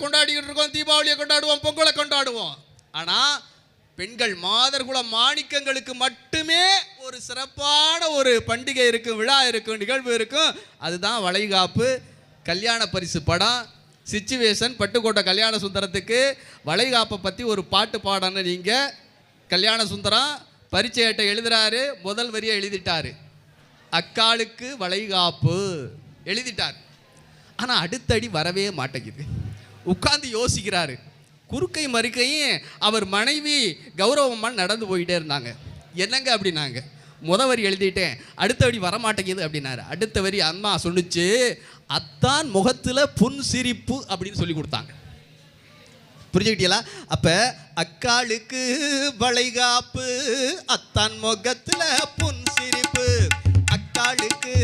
கொண்டாடிக்கிட்டு இருக்கோம், தீபாவளியை கொண்டாடுவோம், பொங்கலை கொண்டாடுவோம். ஆனால் பெண்கள் மாதர்குல மாணிக்கங்களுக்கு மட்டுமே ஒரு சிறப்பான ஒரு பண்டிகை இருக்கும், விழா இருக்கும், நிகழ்வு இருக்கும். அதுதான் வளைகாப்பு. கல்யாண பரிசு படம் சிச்சுவேஷன் பட்டுக்கோட்டை கல்யாண சுந்தரத்துக்கு வளைகாப்பை பற்றி ஒரு பாட்டு பாடணும். நீங்கள் கல்யாண சுந்தரம் பரீட்சை அட்டை எழுதுறாரு, முதல் வரியை எழுதிட்டாரு, அக்காளுக்கு வளைகாப்பு எழுதிட்டார். ஆனால் அடுத்தடி வரவே மாட்டேங்குது. உட்கார்ந்து யோசிக்கிறாரு. குறுக்கை மறுக்கையும் அவர் மனைவி கௌரவமாக நடந்து போயிட்டே இருந்தாங்க. என்னங்க அப்படின்னாங்க, முத வரி எழுதிட்டேன், அடுத்த வரி வரமாட்டேங்குது அப்படின்னாரு. அடுத்த வரி அம்மா சொன்னிச்சு, அத்தான் முகத்தில் புன் சிரிப்பு அப்படின்னு சொல்லி கொடுத்தாங்க. புரிஞ்சுக்கிட்டீங்களா? அப்போ அக்காளுக்கு வளைகாப்பு, அத்தான் முகத்தில் புன் சிரிப்பு, அக்காளுக்கு